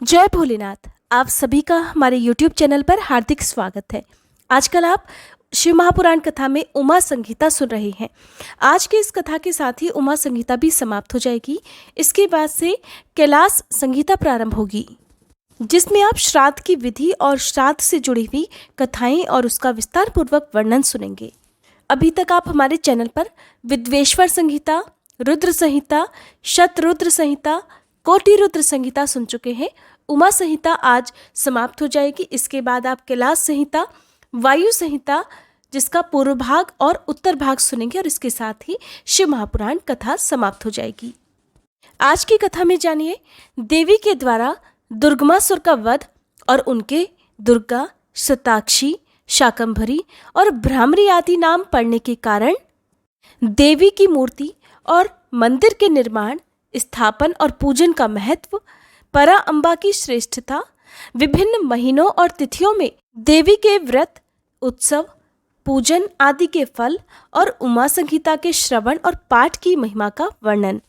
जय भोलेनाथ। आप सभी का हमारे YouTube चैनल पर हार्दिक स्वागत है। आजकल आप शिव महापुराण कथा में उमा संहिता सुन रहे हैं। आज की इस कथा के साथ ही उमा संहिता भी समाप्त हो जाएगी। इसके बाद से कैलाश संहिता प्रारंभ होगी, जिसमें आप श्राद्ध की विधि और श्राद्ध से जुड़ी हुई कथाएं और उसका विस्तार पूर्वक वर्णन सुनेंगे। अभी तक आप हमारे चैनल पर विद्वेश्वर संहिता, रुद्र संहिता, शतरुद्र संहिता, कोटि रुद्र संहिता सुन चुके हैं। उमा संहिता आज समाप्त हो जाएगी। इसके बाद आप कैलाश संहिता, वायु संहिता, जिसका पूर्व भाग और उत्तर भाग सुनेंगे और इसके साथ ही शिव महापुराण कथा समाप्त हो जाएगी। आज की कथा में जानिए देवी के द्वारा दुर्गमासुर का वध और उनके दुर्गा, शताक्षी, शाकंभरी और भ्रामरी आदि नाम पड़ने के कारण देवी की मूर्ति और मंदिर के निर्माण, स्थापन और पूजन का महत्व, परा अम्बा की श्रेष्ठता, विभिन्न महीनों और तिथियों में देवी के व्रत, उत्सव, पूजन आदि के फल और उमा संहिता के श्रवण और पाठ की महिमा का वर्णन।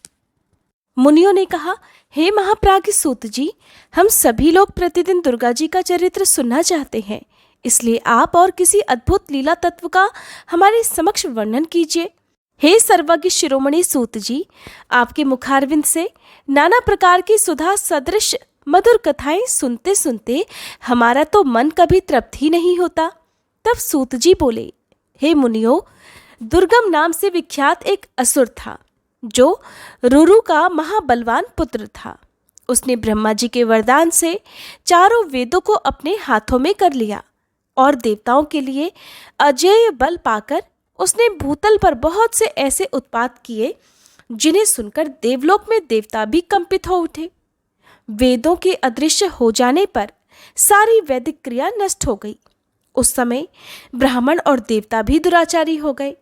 मुनियों ने कहा, हे महाप्राज्ञ सूत जी, हम सभी लोग प्रतिदिन दुर्गा जी का चरित्र सुनना चाहते हैं, इसलिए आप और किसी अद्भुत लीला तत्व का हमारे समक्ष वर्णन कीजिए। हे सर्वज्ञ शिरोमणि सूत जी, आपके मुखारविंद से नाना प्रकार की सुधा सदृश मधुर कथाएं सुनते सुनते हमारा तो मन कभी तृप्त ही नहीं होता। तब सूत जी बोले, हे मुनियों, दुर्गम नाम से विख्यात एक असुर था जो रुरु का महाबलवान पुत्र था। उसने ब्रह्मा जी के वरदान से चारों वेदों को अपने हाथों में कर लिया और देवताओं के लिए अजेय बल पाकर उसने भूतल पर बहुत से ऐसे उत्पात किए जिन्हें सुनकर देवलोक में देवता भी कंपित हो उठे। वेदों के अदृश्य हो जाने पर सारी वैदिक क्रिया नष्ट हो गई। उस समय ब्राह्मण और देवता भी दुराचारी हो गए।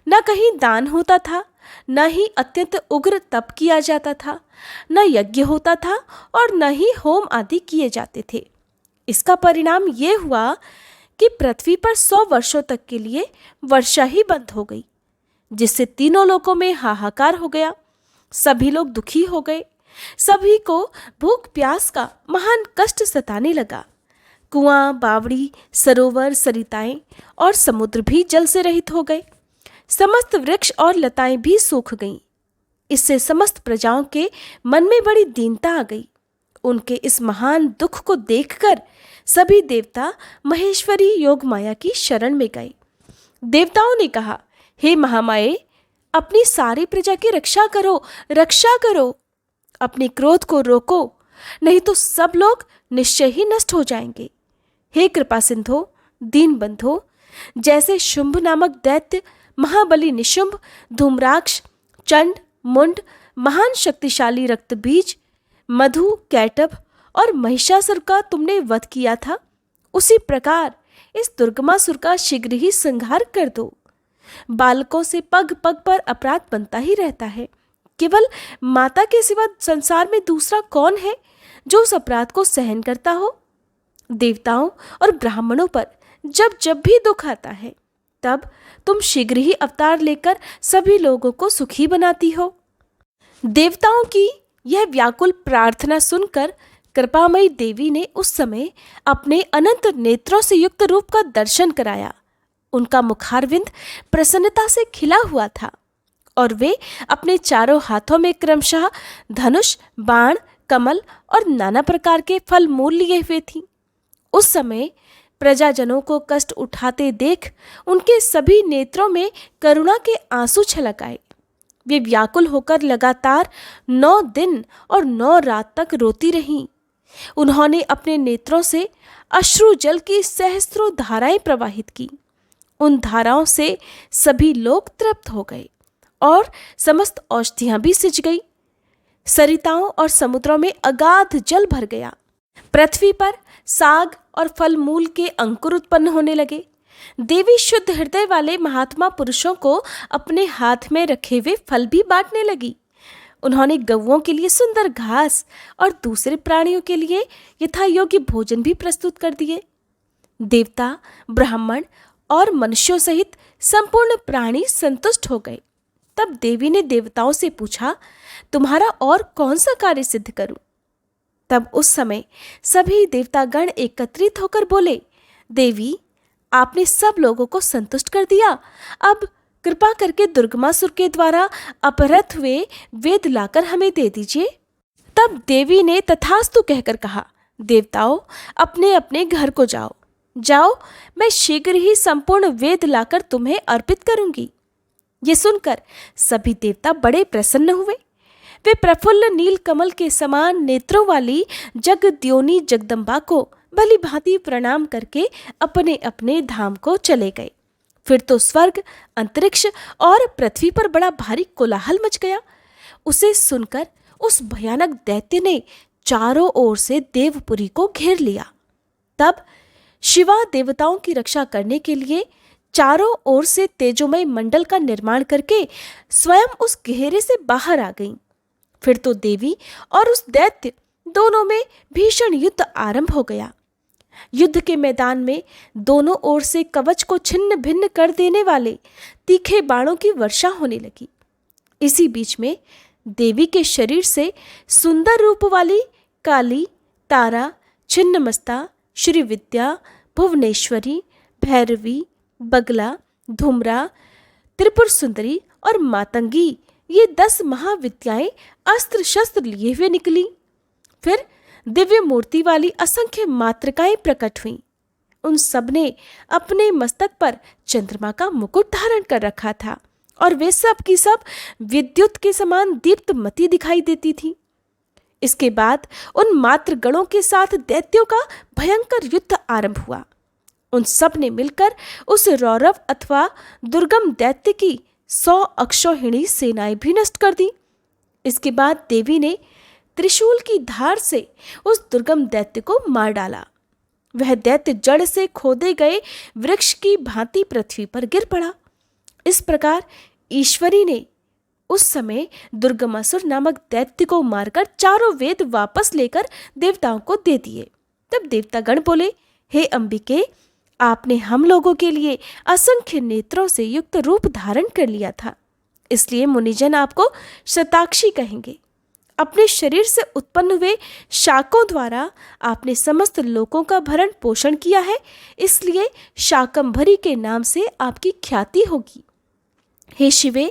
न कहीं दान होता था, न ही अत्यंत उग्र तप किया जाता था, न यज्ञ होता था और न ही होम आदि किए जाते थे। इसका परिणाम ये हुआ कि पृथ्वी पर 100 वर्षों तक के लिए वर्षा ही बंद हो गई, जिससे तीनों लोकों में हाहाकार हो गया। सभी लोग दुखी हो गए। सभी को भूख प्यास का महान कष्ट सताने लगा। कुआं, बावड़ी, सरोवर, सरिताएं और समुद्र भी जल से रहित हो गए। समस्त वृक्ष और लताएं भी सूख गईं। इससे समस्त प्रजाओं के मन में बड़ी दीनता आ गई। उनके इस महान दुख को देखकर सभी देवता महेश्वरी योग माया की शरण में गए। देवताओं ने कहा, हे महामाये, अपनी सारी प्रजा की रक्षा करो, रक्षा करो। अपने क्रोध को रोको, नहीं तो सब लोग निश्चय ही नष्ट हो जाएंगे। हे कृपा सिंधो, दीन बंधो, जैसे शुंभ नामक दैत्य, महाबली निशुंभ, धूम्राक्ष, चंड, मुंड, महान शक्तिशाली रक्तबीज, मधु, कैटभ और महिषासुर का तुमने वध किया था, उसी प्रकार इस दुर्गमासुर का शीघ्र ही संहार कर दो। बालकों से पग पग पर अपराध बनता ही रहता है। केवल माता के सिवा संसार में दूसरा कौन है जो उस अपराध को सहन करता हो। देवताओं और ब्राह्मणों पर जब जब भी दुख आता है, तब तुम शीघ्र ही अवतार लेकर सभी लोगों को सुखी बनाती हो। देवताओं की यह व्याकुल प्रार्थना सुनकर कृपामयी देवी ने उस समय अपने अनंत नेत्रों से युक्त रूप का दर्शन कराया। उनका मुखारविंद प्रसन्नता से खिला हुआ था और वे अपने चारों हाथों में क्रमशः धनुष, बाण, कमल और नाना प्रकार के फल मूल लिए हुए थीं। उस समय प्रजाजनों को कष्ट उठाते देख उनके सभी नेत्रों में करुणा के आंसू छलक आए। वे व्याकुल होकर लगातार 9 दिन और 9 रात तक रोती रहीं। उन्होंने अपने नेत्रों से अश्रु जल की सहस्त्रों धाराएं प्रवाहित की। उन धाराओं से सभी लोग तृप्त हो गए और समस्त औषधियां भी सिज गई। सरिताओं और समुद्रों में अगाध जल भर गया। पृथ्वी पर साग और फल मूल के अंकुर उत्पन्न होने लगे। देवी शुद्ध हृदय वाले महात्मा पुरुषों को अपने हाथ में रखे हुए फल भी बांटने लगी। उन्होंने गौओं के लिए सुंदर घास और दूसरे प्राणियों के लिए यथा योग्य भोजन भी प्रस्तुत कर दिए। देवता, ब्राह्मण और मनुष्यों सहित संपूर्ण प्राणी संतुष्ट हो गए। तब देवी ने देवताओं से पूछा, तुम्हारा और कौन सा कार्य सिद्ध करूं? तब उस समय सभी देवतागण एकत्रित होकर बोले, देवी, आपने सब लोगों को संतुष्ट कर दिया। अब कृपा करके दुर्गमासुर के द्वारा अपहृत हुए वेद लाकर हमें दे दीजिए। तब देवी ने तथास्तु कहकर कहा, देवताओं, अपने अपने घर को जाओ। जाओ, मैं शीघ्र ही संपूर्ण वेद लाकर तुम्हें अर्पित करूंगी। ये सुनकर सभी देवता बड़े प्रसन्न हुए। वे प्रफुल्ल नील कमल के समान नेत्रों वाली जगद्योनी जगदम्बा को भली भांति प्रणाम करके अपने अपने धाम को चले गए। फिर तो स्वर्ग, अंतरिक्ष और पृथ्वी पर बड़ा भारी कोलाहल मच गया। उसे सुनकर उस भयानक दैत्य ने चारों ओर से देवपुरी को घेर लिया। तब शिवा देवताओं की रक्षा करने के लिए चारों ओर से तेजोमय मंडल का निर्माण करके स्वयं उस घेरे से बाहर आ गईं। फिर तो देवी और उस दैत्य दोनों में भीषण युद्ध आरंभ हो गया। युद्ध के मैदान में दोनों ओर से कवच को छिन्न भिन्न कर देने वाले तीखे बाणों की वर्षा होने लगी। इसी बीच में देवी के शरीर से सुंदर रूप वाली काली, तारा, छिन्नमस्ता, श्री विद्या, भुवनेश्वरी, भैरवी, बगला, धूम्रा, त्रिपुर सुंदरी और मातंगी, ये 10 महाविद्याएं अस्त्र शस्त्र लिए हुए निकली। फिर दिव्य मूर्ति वाली असंख्य मातृकाएं प्रकट हुईं। उन सब ने अपने मस्तक पर चंद्रमा का मुकुट धारण कर रखा था और वे सब की सब विद्युत के समान दीप्तमती दिखाई देती थी। इसके बाद उन मातृगणों के साथ दैत्यों का भयंकर युद्ध आरंभ हुआ। उन सब ने मिलकर उस रौरव अथवा दुर्गम दैत्य की 100 अक्षौहिणी सेनाएं भी नष्ट कर दी। इसके बाद देवी ने त्रिशूल की धार से उस दुर्गम दैत्य को मार डाला। वह दैत्य जड़ से खोदे गए वृक्ष की भांति पृथ्वी पर गिर पड़ा। इस प्रकार ईश्वरी ने उस समय दुर्गमासुर नामक दैत्य को मारकर चारों वेद वापस लेकर देवताओं को दे दिए। तब देवतागण बोले, हे अंबिके, आपने हम लोगों के लिए असंख्य नेत्रों से युक्त रूप धारण कर लिया था, इसलिए मुनिजन आपको शताक्षी कहेंगे। अपने शरीर से उत्पन्न हुए शाकों द्वारा आपने समस्त लोकों का भरण पोषण किया है, इसलिए शाकंभरी के नाम से आपकी ख्याति होगी। हे शिवे,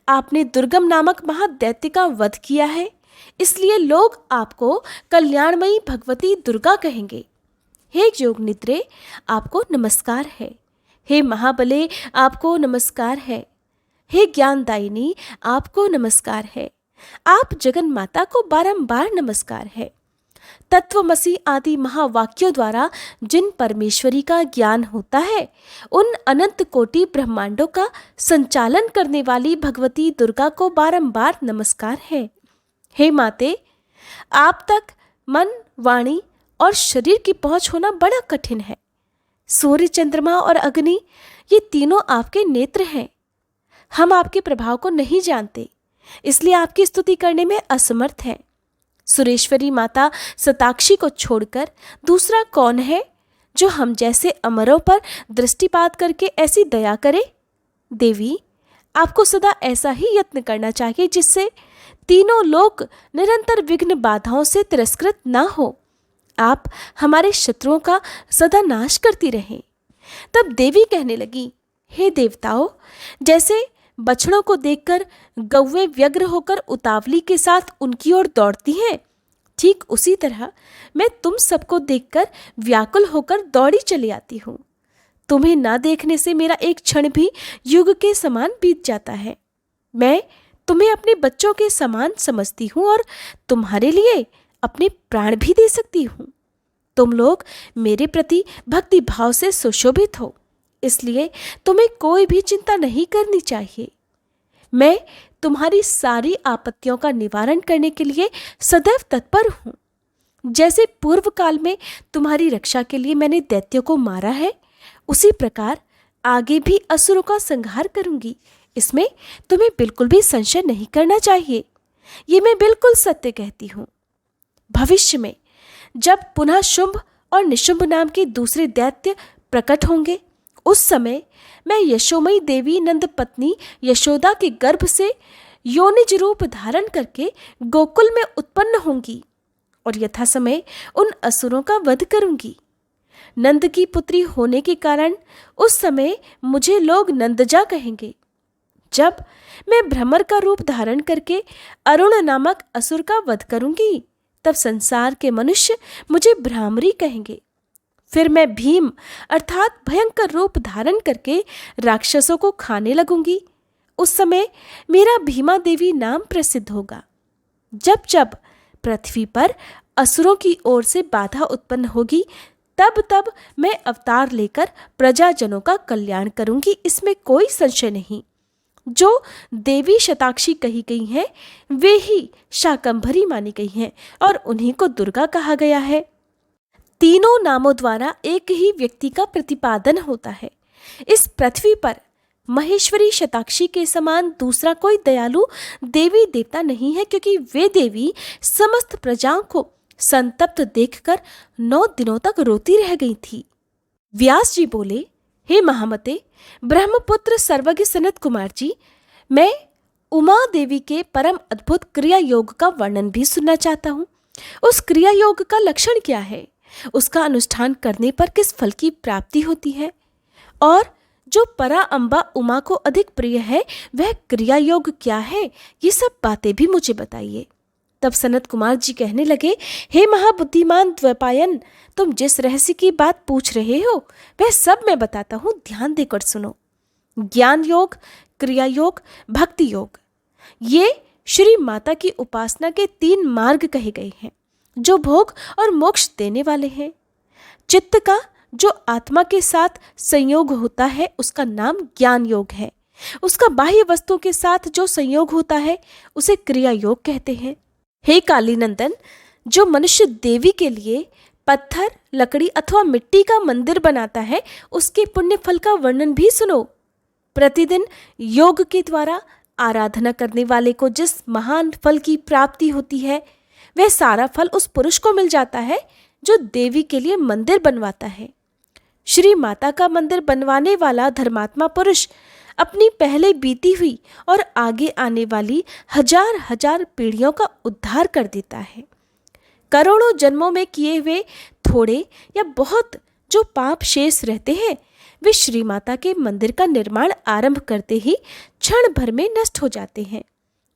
आपने दुर्गम नामक महादैत्य का वध किया है, इसलिए लोग आपको कल्याणमयी भगवती दुर्गा कहेंगे। हे योगनिद्रे, आपको नमस्कार है। हे महाबले, आपको नमस्कार है। हे ज्ञानदायिनी, आपको नमस्कार है। आप जगन माता को बारंबार नमस्कार है। तत्वमसि आदि महावाक्यों द्वारा जिन परमेश्वरी का ज्ञान होता है, उन अनंत कोटि ब्रह्मांडों का संचालन करने वाली भगवती दुर्गा को बारंबार नमस्कार है। हे माते, आप तक मन, वाणी और शरीर की पहुंच होना बड़ा कठिन है। सूर्य, चंद्रमा और अग्नि, ये तीनों आपके नेत्र हैं। हम आपके प्रभाव को नहीं जानते, इसलिए आपकी स्तुति करने में असमर्थ हैं। सुरेश्वरी माता शताक्षी को छोड़कर दूसरा कौन है जो हम जैसे अमरों पर दृष्टिपात करके ऐसी दया करे? देवी, आपको सदा ऐसा ही यत्न करना चाहिए जिससे तीनों लोक निरंतर विघ्न बाधाओं से तिरस्कृत ना हो। आप हमारे शत्रुओं का सदा नाश करती रहें। तब देवी कहने लगी, हे देवताओं, जैसे बछड़ों को देखकर गौवें व्यग्र होकर उतावली के साथ उनकी ओर दौड़ती हैं, ठीक उसी तरह मैं तुम सबको देखकर व्याकुल होकर दौड़ी चली आती हूँ। तुम्हें ना देखने से मेरा एक क्षण भी युग के समान बीत जाता है। मैं तुम्हें अपने बच्चों के समान समझती हूँ और तुम्हारे लिए अपने प्राण भी दे सकती हूँ। तुम लोग मेरे प्रति भक्ति भाव से सुशोभित हो, इसलिए तुम्हें कोई भी चिंता नहीं करनी चाहिए। मैं तुम्हारी सारी आपत्तियों का निवारण करने के लिए सदैव तत्पर हूँ। जैसे पूर्व काल में तुम्हारी रक्षा के लिए मैंने दैत्यों को मारा है, उसी प्रकार आगे भी असुरों का संहार करूंगी। इसमें तुम्हें बिल्कुल भी संशय नहीं करना चाहिए। ये मैं बिल्कुल सत्य कहती हूँ। भविष्य में जब पुनः शुंभ और निशुंभ नाम के दूसरे दैत्य प्रकट होंगे, उस समय मैं यशोमयी देवी नंद पत्नी यशोदा के गर्भ से योनिज रूप धारण करके गोकुल में उत्पन्न होंगी और यथा समय उन असुरों का वध करूंगी। नंद की पुत्री होने के कारण उस समय मुझे लोग नंदजा कहेंगे। जब मैं भ्रमर का रूप धारण करके अरुण नामक असुर का वध करूंगी, तब संसार के मनुष्य मुझे भ्रामरी कहेंगे। फिर मैं भीम अर्थात भयंकर रूप धारण करके राक्षसों को खाने लगूंगी। उस समय मेरा भीमा देवी नाम प्रसिद्ध होगा। जब जब पृथ्वी पर असुरों की ओर से बाधा उत्पन्न होगी, तब तब मैं अवतार लेकर प्रजाजनों का कल्याण करूंगी, इसमें कोई संशय नहीं। जो देवी शताक्षी कही गई हैं, वे ही शाकंभरी मानी गई हैं और उन्हीं को दुर्गा कहा गया है। तीनों नामों द्वारा एक ही व्यक्ति का प्रतिपादन होता है। इस पृथ्वी पर महेश्वरी शताक्षी के समान दूसरा कोई दयालु देवी देवता नहीं है, क्योंकि वे देवी समस्त प्रजाओं को संतप्त देखकर 9 दिनों तक रोती रह गई थी। व्यास जी बोले, हे महामते, ब्रह्मपुत्र सर्वज्ञ सनत कुमार जी, मैं उमा देवी के परम अद्भुत क्रिया योग का वर्णन भी सुनना चाहता हूँ। उस क्रिया योग का लक्षण क्या है, उसका अनुष्ठान करने पर किस फल की प्राप्ति होती है, और जो परा अम्बा उमा को अधिक प्रिय है वह क्रिया योग क्या है, ये सब बातें भी मुझे बताइए। तब सनत कुमार जी कहने लगे, हे महाबुद्धिमान द्वैपायन, तुम जिस रहस्य की बात पूछ रहे हो वह सब मैं बताता हूँ, ध्यान देकर सुनो। ज्ञान योग, क्रिया योग, भक्ति योग, ये श्री माता की उपासना के 3 मार्ग कहे गए हैं जो भोग और मोक्ष देने वाले हैं। चित्त का जो आत्मा के साथ संयोग होता है उसका नाम ज्ञान योग है। उसका बाह्य वस्तु के साथ जो संयोग होता है उसे क्रिया योग कहते हैं। हे काली नंदन, जो मनुष्य देवी के लिए पत्थर, लकड़ी अथवा मिट्टी का मंदिर बनाता है, उसके पुण्य फल का वर्णन भी सुनो। प्रतिदिन योग के द्वारा आराधना करने वाले को जिस महान फल की प्राप्ति होती है, वह सारा फल उस पुरुष को मिल जाता है जो देवी के लिए मंदिर बनवाता है। श्री माता का मंदिर बनवाने वाला धर्मात्मा पुरुष अपनी पहले बीती हुई और आगे आने वाली 1000 पीढ़ियों का उद्धार कर देता है। करोड़ों जन्मों में किए हुए थोड़े या बहुत जो पाप शेष रहते हैं, वे श्री माता के मंदिर का निर्माण आरंभ करते ही क्षण भर में नष्ट हो जाते हैं।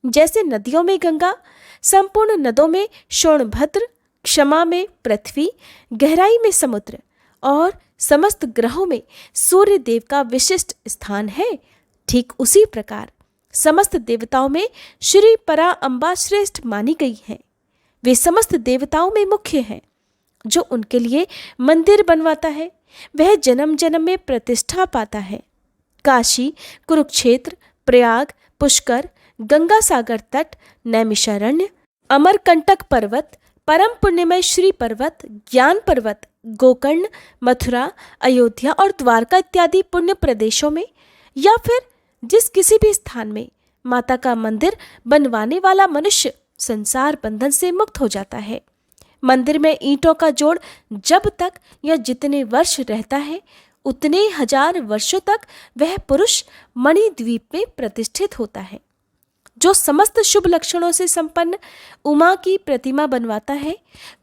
जैसे नदियों में गंगा, संपूर्ण नदों में सोनभद्र, क्षमा में पृथ्वी, गहराई में समुद्र और समस्त ग्रहों में सूर्य देव का विशिष्ट स्थान है, ठीक उसी प्रकार समस्त देवताओं में श्री परा अम्बा श्रेष्ठ मानी गई है। वे समस्त देवताओं में मुख्य हैं। जो उनके लिए मंदिर बनवाता है वह जन्म जन्म में प्रतिष्ठा पाता है। काशी, कुरुक्षेत्र, प्रयाग, पुष्कर, गंगा सागर तट, नैमिषारण्य, अमरकंटक पर्वत, परम पुण्यमय श्री पर्वत, ज्ञान पर्वत, गोकर्ण, मथुरा, अयोध्या और द्वारका इत्यादि पुण्य प्रदेशों में या फिर जिस किसी भी स्थान में माता का मंदिर बनवाने वाला मनुष्य संसार बंधन से मुक्त हो जाता है। मंदिर में ईंटों का जोड़ जब तक या जितने वर्ष रहता है, उतने 1000 वर्षों तक वह पुरुष मणिद्वीप में प्रतिष्ठित होता है। जो समस्त शुभ लक्षणों से संपन्न उमा की प्रतिमा बनवाता है,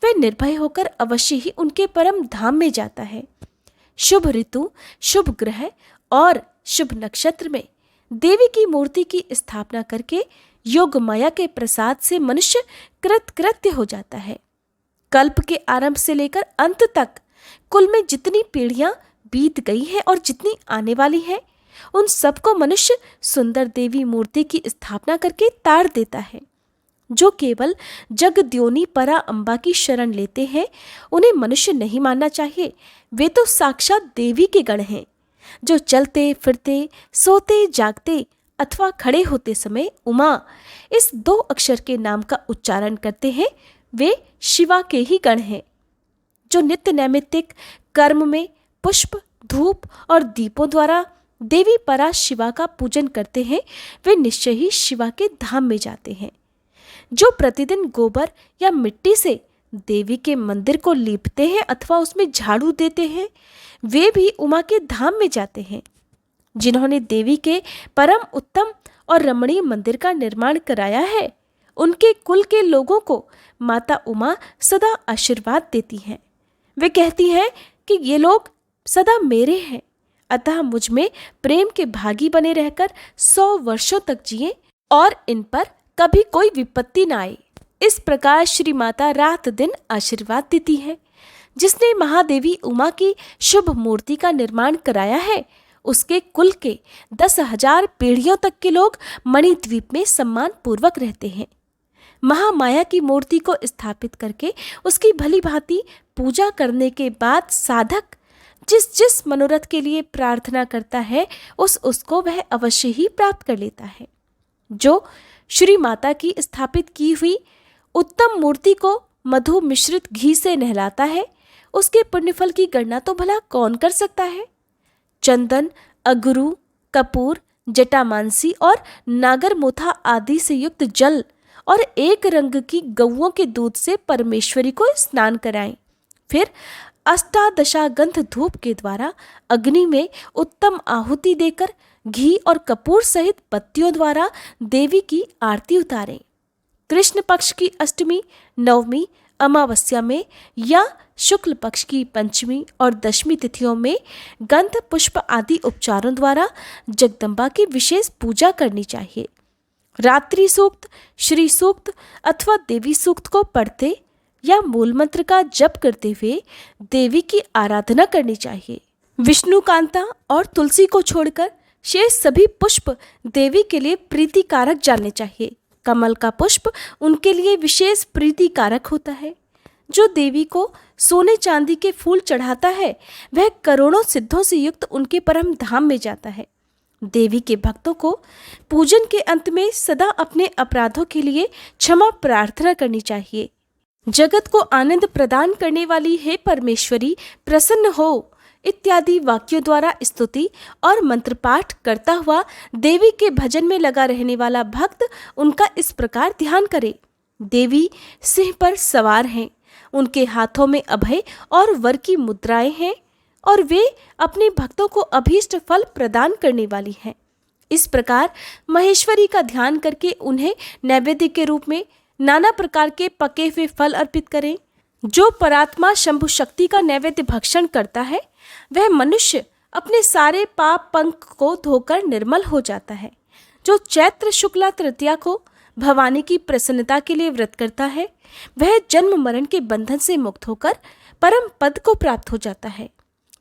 वह निर्भय होकर अवश्य ही उनके परम धाम में जाता है। शुभ ऋतु, शुभ ग्रह और शुभ नक्षत्र में देवी की मूर्ति की स्थापना करके योग माया के प्रसाद से मनुष्य कृतकृत्य हो जाता है। कल्प के आरंभ से लेकर अंत तक कुल में जितनी पीढ़ियां बीत गई हैं और जितनी आने वाली हैं, उन सबको मनुष्य सुंदर देवी मूर्ति की स्थापना करके तार देता है। जो केवल जगद्योनी परा अम्बा की शरण लेते हैं, उन्हें मनुष्य नहीं मानना चाहिए। वे तो साक्षात देवी के गण हैं। जो चलते फिरते, सोते जागते अथवा खड़े होते समय उमा इस 2 अक्षर के नाम का उच्चारण करते हैं, वे शिवा के ही गण हैं। जो नित्य नैमित्तिक कर्म में पुष्प, धूप और दीपों द्वारा देवी परा शिवा का पूजन करते हैं, वे निश्चय ही शिवा के धाम में जाते हैं। जो प्रतिदिन गोबर या मिट्टी से देवी के मंदिर को लीपते हैं अथवा उसमें झाड़ू देते हैं, वे भी उमा के धाम में जाते हैं। जिन्होंने देवी के परम उत्तम और रमणीय मंदिर का निर्माण कराया है, उनके कुल के लोगों को माता उमा सदा आशीर्वाद देती हैं। वे कहती हैं कि ये लोग सदा मेरे हैं, अतः मुझ में प्रेम के भागी बने रहकर 100 वर्षों तक जिए और इन पर कभी कोई विपत्ति न आए। इस प्रकार श्री माता रात दिन आशीर्वाद देती है। जिसने महादेवी उमा की शुभ मूर्ति का निर्माण कराया है, उसके कुल के 10,000 पीढ़ियों तक के लोग मणिद्वीप में सम्मान पूर्वक रहते हैं। महामाया की मूर्ति को स्थापित करके उसकी भली भांति पूजा करने के बाद साधक जिस जिस मनोरथ के लिए प्रार्थना करता है उसको वह अवश्य ही प्राप्त कर लेता है। जो श्री माता की स्थापित की हुई उत्तम मूर्ति को मधु मिश्रित घी से नहलाता है, उसके पुण्यफल की गणना तो भला कौन कर सकता है। चंदन, अगरू, कपूर, जटामांसी और नागरमोथा आदि से युक्त जल और एक रंग की गौओं के दूध से परमेश्वरी को स्नान कराएं। फिर अष्टादशागंध धूप के द्वारा अग्नि में उत्तम आहुति देकर घी और कपूर सहित बत्तियों द्वारा देवी की आरती उतारें। कृष्ण पक्ष की अष्टमी, नवमी, अमावस्या में या शुक्ल पक्ष की पंचमी और दशमी तिथियों में गंध पुष्प आदि उपचारों द्वारा जगदम्बा की विशेष पूजा करनी चाहिए। रात्रि सूक्त, श्री सूक्त अथवा देवी सूक्त को पढ़ते या मूल मंत्र का जप करते हुए देवी की आराधना करनी चाहिए। विष्णुकांता और तुलसी को छोड़कर शेष सभी पुष्प देवी के लिए प्रीतिकारक जानने चाहिए। कमल का पुष्प उनके लिए विशेष प्रीतिकारक होता है। जो देवी को सोने चांदी के फूल चढ़ाता है वह करोड़ों सिद्धों से युक्त उनके परम धाम में जाता है। देवी के भक्तों को पूजन के अंत में सदा अपने अपराधों के लिए क्षमा प्रार्थना करनी चाहिए। जगत को आनंद प्रदान करने वाली हे परमेश्वरी प्रसन्न हो इत्यादि वाक्यों द्वारा स्तुति और मंत्र पाठ करता हुआ देवी के भजन में लगा रहने वाला भक्त उनका इस प्रकार ध्यान करे। देवी सिंह पर सवार हैं, उनके हाथों में अभय और वर की मुद्राएं हैं और वे अपने भक्तों को अभीष्ट फल प्रदान करने वाली हैं। इस प्रकार महेश्वरी का ध्यान करके उन्हें नैवेद्य के रूप में नाना प्रकार के पके हुए फल अर्पित करें। जो परात्मा शंभु शक्ति का नैवेद्य भक्षण करता है वह मनुष्य अपने सारे पाप पंख को धोकर निर्मल हो जाता है। जो चैत्र शुक्ला तृतीया को भवानी की प्रसन्नता के लिए व्रत करता है वह जन्म मरण के बंधन से मुक्त होकर परम पद को प्राप्त हो जाता है।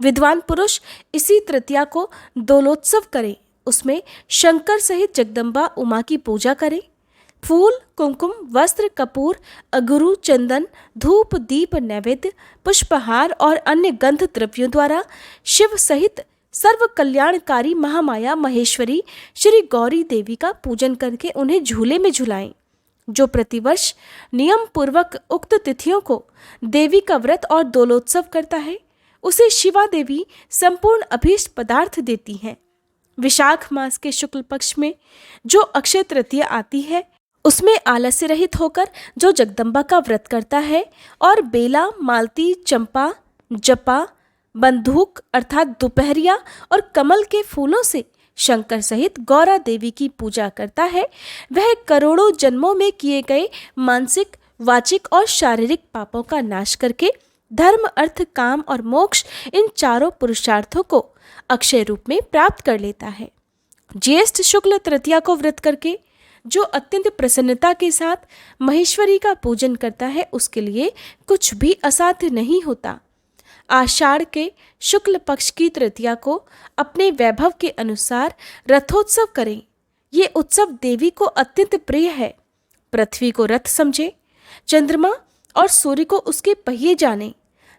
विद्वान पुरुष इसी तृतीया को दोलोत्सव करें, उसमें शंकर सहित जगदम्बा उमा की पूजा करें। फूल, कुमकुम, वस्त्र, कपूर, अगरू, चंदन, धूप, दीप, नैवेद्य, पुष्पहार और अन्य गंध द्रव्यों द्वारा शिव सहित सर्व कल्याणकारी महामाया महेश्वरी श्री गौरी देवी का पूजन करके उन्हें झूले में झुलाएं। जो प्रतिवर्ष नियम पूर्वक उक्त तिथियों को देवी का व्रत और दोलोत्सव करता है उसे शिवा देवी संपूर्ण अभीष्ट पदार्थ देती हैं। विशाख मास के शुक्ल पक्ष में जो अक्षय तृतीया आती है उसमें आलस्य रहित होकर जो जगदम्बा का व्रत करता है और बेला, मालती, चंपा, जपा, बंदूक अर्थात दोपहरिया और कमल के फूलों से शंकर सहित गौरा देवी की पूजा करता है वह करोड़ों जन्मों में किए गए मानसिक, वाचिक और शारीरिक पापों का नाश करके धर्म, अर्थ, काम और मोक्ष इन चारों पुरुषार्थों को अक्षय रूप में प्राप्त कर लेता है। ज्येष्ठ शुक्ल तृतीया को व्रत करके जो अत्यंत प्रसन्नता के साथ महेश्वरी का पूजन करता है उसके लिए कुछ भी असाध्य नहीं होता। आषाढ़ के शुक्ल पक्ष की तृतीया को अपने वैभव के अनुसार रथोत्सव करें। ये उत्सव देवी को अत्यंत प्रिय है। पृथ्वी को रथ समझे, चंद्रमा और सूर्य को उसके पहिए जाने,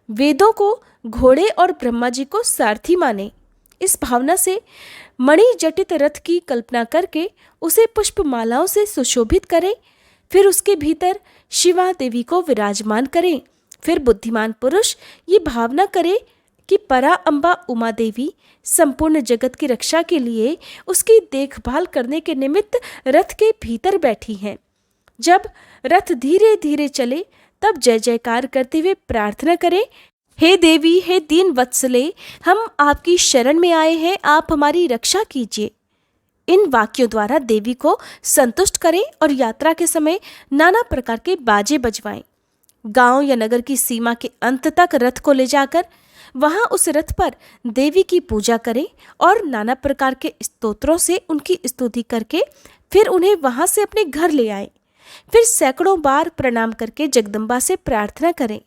वेदों को घोड़े और ब्रह्मा जी को सारथी माने। इस भावना से मणि जटित रथ की कल्पना करके उसे पुष्पमालाओं से सुशोभित करें। फिर उसके भीतर शिवा देवी को विराजमान करें। फिर बुद्धिमान पुरुष ये भावना करे कि परा अम्बा उमा देवी संपूर्ण जगत की रक्षा के लिए उसकी देखभाल करने के निमित्त रथ के भीतर बैठी हैं। जब रथ धीरे धीरे चले तब जय जयकार करते हुए प्रार्थना करें, हे देवी, हे दीन वत्सले, हम आपकी शरण में आए हैं, आप हमारी रक्षा कीजिए। इन वाक्यों द्वारा देवी को संतुष्ट करें और यात्रा के समय नाना प्रकार के बाजे बजवाएं। गांव या नगर की सीमा के अंत तक रथ को ले जाकर वहां उस रथ पर देवी की पूजा करें और नाना प्रकार के स्तोत्रों से उनकी स्तुति करके फिर उन्हें वहां से अपने घर ले आए। फिर सैकड़ों बार प्रणाम करके जगदम्बा से प्रार्थना करें।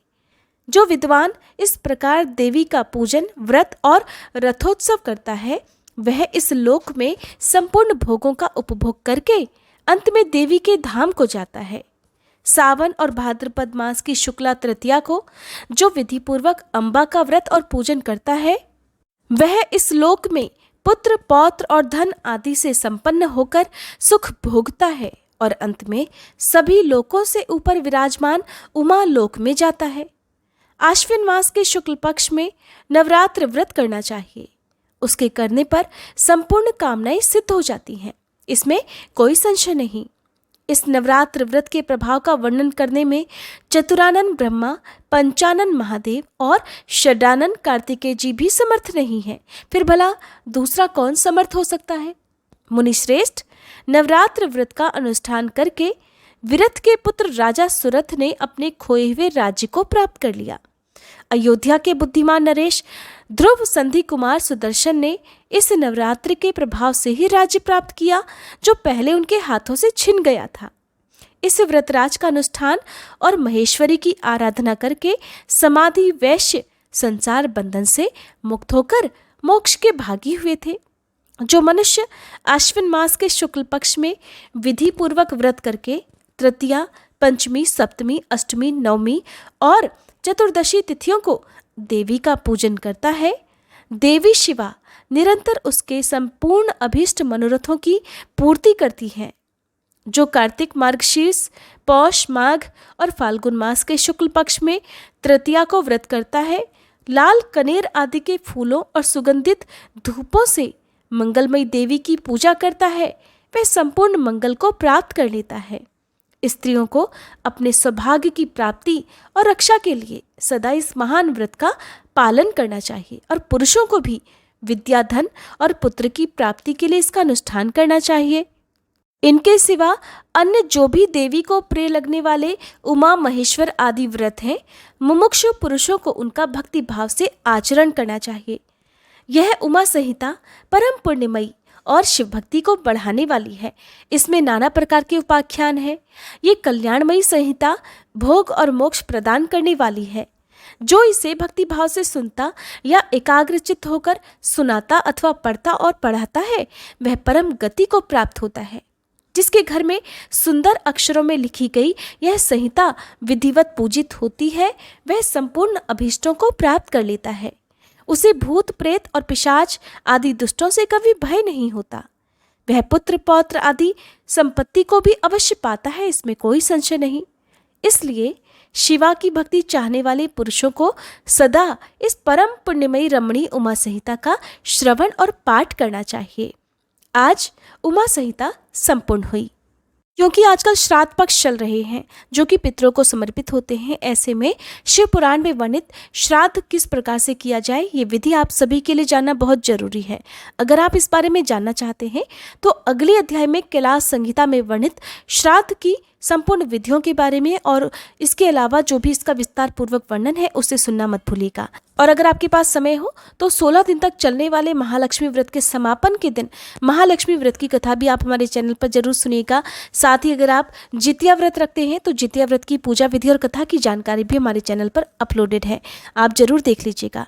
जो विद्वान इस प्रकार देवी का पूजन, व्रत और रथोत्सव करता है वह इस लोक में संपूर्ण भोगों का उपभोग करके अंत में देवी के धाम को जाता है। सावन और भाद्रपद मास की शुक्ला तृतीया को जो विधि पूर्वक अम्बा का व्रत और पूजन करता है वह इस लोक में पुत्र, पौत्र और धन आदि से संपन्न होकर सुख भोगता है और अंत में सभी लोकों से ऊपर विराजमान उमा लोक में जाता है। आश्विन मास के शुक्ल पक्ष में नवरात्र व्रत करना चाहिए। उसके करने पर संपूर्ण कामनाएं सिद्ध हो जाती हैं, इसमें कोई संशय नहीं। इस नवरात्र व्रत के प्रभाव का वर्णन करने में चतुरानन ब्रह्मा, पंचानन महादेव और षडानन कार्तिकेय जी भी समर्थ नहीं है। फिर भला दूसरा कौन समर्थ हो सकता है? मुनिश्रेष्ठ, नवरात्र व्रत का अनुष्ठान करके विरथ के पुत्र राजा सुरथ ने अपने खोए हुए राज्य को प्राप्त कर लिया। अयोध्या के बुद्धिमान नरेश ध्रुव संधि कुमार सुदर्शन ने इस नवरात्रि के प्रभाव से ही राज्य प्राप्त किया जो पहले उनके हाथों से छिन गया था। इस व्रतराज का अनुष्ठान और महेश्वरी की आराधना करके समाधि वैश्य संसार बंधन से मुक्त होकर मोक्ष के भागी हुए थे। जो मनुष्य आश्विन मास के शुक्ल पक्ष में विधि पूर्वक व्रत करके तृतीया, पंचमी, सप्तमी, अष्टमी, नवमी और चतुर्दशी तिथियों को देवी का पूजन करता है, देवी शिवा निरंतर उसके संपूर्ण अभीष्ट मनोरथों की पूर्ति करती है। जो कार्तिक, मार्गशीर्ष, पौष, माघ और फाल्गुन मास के शुक्ल पक्ष में तृतीया को व्रत करता है, लाल कनेर आदि के फूलों और सुगंधित धूपों से मंगलमयी देवी की पूजा करता है, वह संपूर्ण मंगल को प्राप्त कर लेता है। स्त्रियों को अपने सौभाग्य की प्राप्ति और रक्षा के लिए सदा इस महान व्रत का पालन करना चाहिए और पुरुषों को भी विद्या, धन और पुत्र की प्राप्ति के लिए इसका अनुष्ठान करना चाहिए। इनके सिवा अन्य जो भी देवी को प्रिय लगने वाले उमा, महेश्वर आदि व्रत हैं, मुमुक्षु पुरुषों को उनका भक्ति भाव से आचरण करना चाहिए। यह उमा संहिता परम पुण्यमयी और शिव भक्ति को बढ़ाने वाली है। इसमें नाना प्रकार के उपाख्यान हैं। ये कल्याणमयी संहिता भोग और मोक्ष प्रदान करने वाली है। जो इसे भक्ति भाव से सुनता या एकाग्रचित्त होकर सुनाता अथवा पढ़ता और पढ़ाता है वह परम गति को प्राप्त होता है। जिसके घर में सुंदर अक्षरों में लिखी गई यह संहिता विधिवत पूजित होती है वह संपूर्ण अभीष्टों को प्राप्त कर लेता है। उसे भूत, प्रेत और पिशाच आदि दुष्टों से कभी भय नहीं होता। वह पुत्र, पौत्र आदि संपत्ति को भी अवश्य पाता है, इसमें कोई संशय नहीं। इसलिए शिवा की भक्ति चाहने वाले पुरुषों को सदा इस परम पुण्यमयी रमणीय उमा संहिता का श्रवण और पाठ करना चाहिए। आज उमा संहिता संपूर्ण हुई। क्योंकि आजकल श्राद्ध पक्ष चल रहे हैं जो कि पितरों को समर्पित होते हैं, ऐसे में शिव पुराण में वर्णित श्राद्ध किस प्रकार से किया जाए ये विधि आप सभी के लिए जानना बहुत जरूरी है। अगर आप इस बारे में जानना चाहते हैं तो अगले अध्याय में कैलाश संहिता में वर्णित श्राद्ध की संपूर्ण विधियों के बारे में और इसके अलावा जो भी इसका विस्तार पूर्वक वर्णन है उसे सुनना मत भूलिएगा। और अगर आपके पास समय हो तो 16 दिन तक चलने वाले महालक्ष्मी व्रत के समापन के दिन महालक्ष्मी व्रत की कथा भी आप हमारे चैनल पर जरूर सुनिएगा। साथ ही अगर आप जितिया व्रत रखते हैं तो जितिया व्रत की पूजा विधि और कथा की जानकारी भी हमारे चैनल पर अपलोडेड है, आप जरूर देख लीजिएगा।